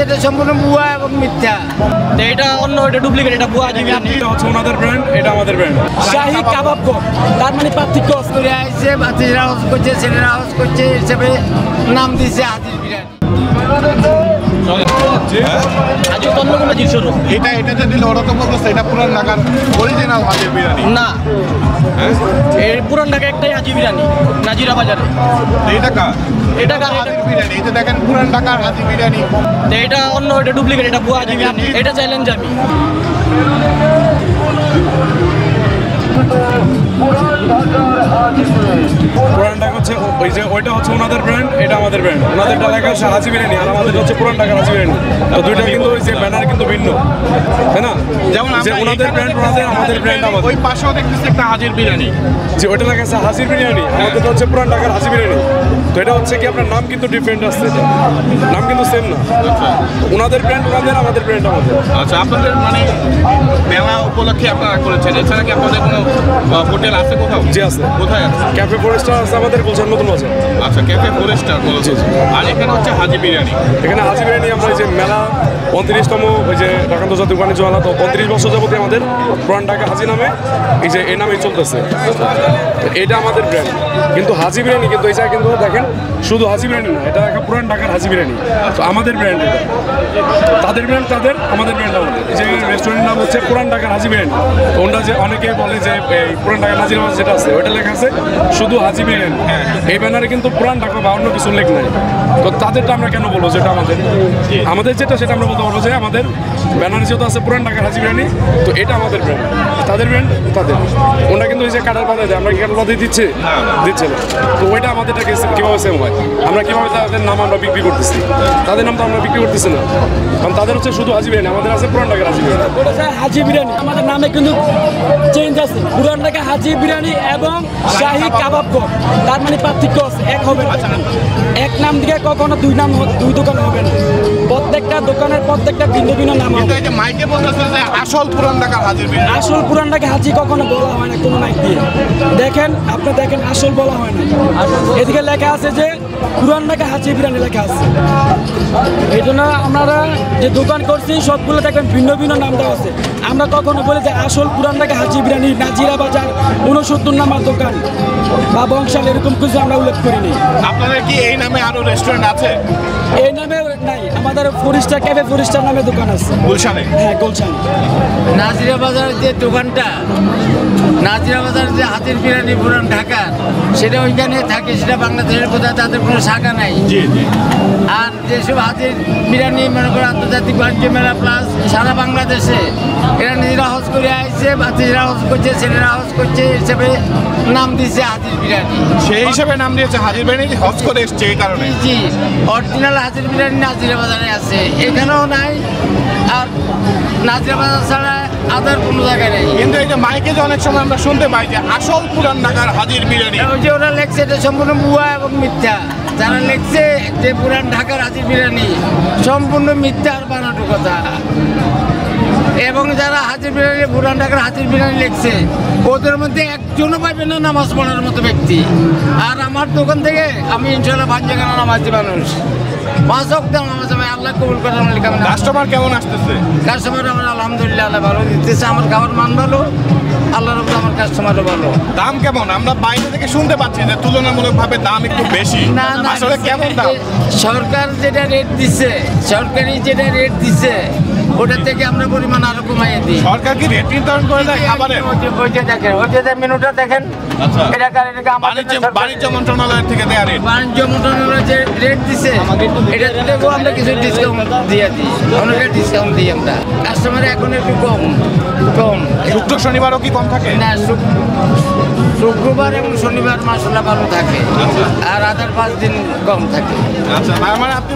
এটা সম্পূর্ণ ভুয়া এবং মিথ্যা। এটা অন্য, এটা ডুপ্লিকেট, এটা ভুয়া বিরিয়ানি। এটা হচ্ছে ওনাদের ব্র্যান্ড, এটা আমাদের ব্র্যান্ড। শাহী কাবাব ঘর, তার মানে পার্থক্য করে আসছে, বাচ্চারা হাউস করছে, ছেলেরা হাউস করছে, হিসেবে নাম দিয়েছে হাজির বিরিয়ানি। এটাতে দিলে ওরা তো বলতেছে এটা পুরান ঢাকার অরিজিনাল হাজির বিরিয়ানি না। এই পুরান ঢাকা একটাই হাজি বিরিয়ানি, নাজিরা বাজারে। এটা হাজির বিরিয়ানি, এই যে দেখেন পুরান ঢাকার হাজির বিরিয়ানি। এটা অন্য, এটা ডুপ্লিকেট, এটা ভুয়া বিরিয়ানি। এটা চ্যালেঞ্জ আমি। পুরান ঢাকা হচ্ছে ওই যে ওইটা হচ্ছে ওনাদের ব্র্যান্ড, এটা আমাদের ব্র্যান্ড। ওনাদেরটা লেখা আছে হাজি বিরিয়ানি, আর আমাদের হচ্ছে পুরান ঢাকার হাজি বিরিয়ানি। তো দুইটা কিন্তু ওই যে ব্যানার কিন্তু ভিন্ন, তাই না? যেমন যে ওনাদের ব্র্যান্ড ওনাদের, আমাদের ব্র্যান্ড আমাদের। ওই পাশেও দেখতেছি একটা হাজির বিরিয়ানি, যে ওইটা লেখা আছে হাজির বিরিয়ানি, আমাদেরটা হচ্ছে পুরান ঢাকার হাজি বিরিয়ানি। তো এটা হচ্ছে কি আপনার নাম কিন্তু ডিফারেন্ট আসছে, নাম কিন্তু সেম না। ওনাদের ব্র্যান্ড ওনাদের, আমাদের ব্র্যান্ড আমাদের। আচ্ছা, আপনাদের মানে মেলা উপলক্ষে আপনারা করেছেন, এছাড়া কি আপনাদের কোনো হোটেল আছে কোথাও? জি আছে। কোথায় আছে? ক্যাফে ফরেস্টার আছে আমাদের গুলশান নতুন আছে। আচ্ছা, ক্যাফে ফরেস্টার বলেছে। আর এখানে হচ্ছে হাজি বিরিয়ানি। এখানে হাজি বিরিয়ানি আমরা এই যে মেলা 29তম ওই যে ঢাকা আন্তর্জাতিক বাণিজ্য মেলা, তো 35 বছর যাবতীয় আমাদের পুরান ঢাকা হাজি নামে এই যে এই নামেই চলতেছে। তো এটা আমাদের ব্র্যান্ড, কিন্তু হাজি বিরিয়ানি কিন্তু এই জায়গায় কিন্তু দেখেন শুধু হাজি বিরিয়ানি না, এটা একটা পুরান ঢাকার হাজি বিরিয়ানি। তো আমাদের ব্র্যান্ড এটা, তাদের ব্র্যান্ড তাদের, আমাদের ব্র্যান্ড আমাদের। এই যে রেস্টুরেন্টের নাম হচ্ছে পুরান ঢাকার হাজি বিরিয়ানি। তো ওটা যে অনেকে বলে যে এই পুরান ঢাকার হাজির মাছ যেটা আছে ওইটা লেখা আছে শুধু হাজি বিরিয়ানি, এই ব্যানারে কিন্তু পুরান ঢাকা বা অন্য কিছু উল্লেখ নাই। তো তাদেরটা আমরা কেন বলবো যেটা আমাদের, আমাদের যেটা সেটা আমরা বলতে পারবো যে আমাদের ব্যানারে যেহেতু আছে পুরান ঢাকার হাজি বিরিয়ানি, তো এটা আমাদের ব্র্যান্ড। তাদের ব্র্যান্ড তাদের, ওটা কিন্তু এই যে কাটার পাতায় দেয়, আমরা কি কাটার পাতায় দিচ্ছে দিচ্ছে না। তো ওইটা আমাদেরটা কীভাবে সেম হয়, আমরা কীভাবে তাদের নাম আমরা বিক্রি করতেছি, তাদের নাম তো আমরা বিক্রি করতেছি না, কারণ তাদের হচ্ছে শুধু হাজি বিরিয়ানি, আমাদের আছে পুরান ঢাকার হাজি বিরিয়ানি। হাজি বিরিয়ানি আমাদের নামে কিন্তু চেঞ্জ আছে, পুরান ঢাকা হাজি বিরিয়ানি এবং শাহী কাবাব ঘর, তার মানে পার্থক্য আছে, এক হবে না। এক নাম দিকে কখনো দুই নাম, দুই দোকান হবে না। প্রত্যেকটা দোকানের প্রত্যেকটা ভিন্ন ভিন্ন নাম হবে। এই যে মাইকে বলতেছে যে আসল পুরান ঢাকার হাজির বিরিয়ানি। আসল পুরান ঢাকা হাজি কখনো বলা হয় না কোনো মাইক দিয়ে। দেখেন, আপনি দেখেন, আসল বলা হয় না। এদিকে লেখা আছে যে পুরান ঢাকা হাজি বিরিয়ানি লেখা আছে। এই জন্য আপনারা যে দোকান করছি সবগুলো দেখবেন ভিন্ন ভিন্ন নাম দেওয়া আছে। আমরা কখনো বলি যে আসল পুরান ঢাকা হাজি বিরিয়ানি, নাজিরা বাজার 69 নাম্বার দোকান বা বংশাল, এরকম কিছু আমরা উল্লেখ করিনি। আপনাদের কি এই নামে আরো রেস্টুরেন্ট আছে? এই নামে নাই, আমাদের ফরিস্টার ক্যাফে ফরিস্টার নামে দোকান আছে গুলশানে। হ্যাঁ, গুলশানে। নাজিরা বাজারের যে দোকানটা, নাজিরা বাজার যে হাজির বিরিয়ানি পুরান ঢাকা, সেটা ওইখানে থাকে, সেটা বাংলাদেশের কোথায় তাদের কোনো শাখা নাই। জি জি। আর যেসব হাজির বিরিয়ানি মনে করো আন্তর্জাতিক বাণিজ্য মেলা প্লাস সারা বাংলাদেশে, এরা নিজেরা হজ করে আসছে, বাচ্চারা হাউস করছে, ছেলেরা হাউস করছে, হিসেবে নাম দিয়েছে হাজির বিরিয়ানি। সেই হিসেবে নাম দিয়েছে হাজির বিরিয়ানি, হজ করে এসছে এই কারণে। জি, অরিজিনাল হাজির বিরিয়ানি নাজিরা বাজারে আছে, এখানেও নাই। আর নাজিরা বাজার ছাড়া আদার কোনো জায়গায় নেই। কিন্তু এই যে মাইকে যে অনেক সময় আমরা শুনতে পাই যে আসল পুরান ঢাকার হাজির বিরিয়ানি, ওই যে ওরা লেখছে এটা সম্পূর্ণ ভুয়া এবং মিথ্যা। যারা লেখছে যে পুরান ঢাকার হাজির বিরিয়ানি, সম্পূর্ণ মিথ্যা আর বানানো কথা। এবং যারা হাজির বিরিয়ানি, পুরান ঢাকার হাজির বিরিয়ানি লিখছে, ওদের মধ্যে একজনও পাইবে না নামাজ পড়ার মতো ব্যক্তি। আর আমার দোকান থেকে আমি ইনশাল্লাহ 5 জায়গা নামাজি মানুষ, 5 ওয়াক্ত নামাজ আমি আল্লাহ কবুল করার মালিক। কাস্টমার কেমন আসতেছে? কাস্টমার আমার আলহামদুলিল্লাহ আল্লাহ ভালো দিতেছে, আমার খাবার মান ভালো, আল্লাহর উপরে আমার কাস্টমারও ভালো। দাম কেমন? আমরা বাইরে থেকে শুনতে পাচ্ছি যে তুলনামূলকভাবে দাম একটু বেশি। না না, আসলে কেমন দাম? সরকার যেটা রেট দিচ্ছে, সরকারি যেটা রেট দিচ্ছে, ওটা থেকে আমরা পরিমাণ আরো কমাইয়ে দিই। সরকার কি রেট নির্ধারণ করে দেয় খাবারের? ওইটা দেখেন, ওইটা মেনুটা দেখেন। আচ্ছা, এটা বাণিজ্য মন্ত্রণালয়ের থেকে দেয়া রেট। বাণিজ্য মন্ত্রণালয় যে রেট দিচ্ছে, এটা থেকেও আমরা কিছু ডিসকাউন্ট দিয়ে দিই, অনেকটা ডিসকাউন্ট দিই আমরা। কাস্টমার এখন একটু কম কম। শুক্র শনিবারও কি কম থাকে? না, শুক্রবার এবং শনিবার মাসাল্লাহ ভালো থাকে, আর আদার 5 দিন কম থাকে। আচ্ছা, মানে আপনি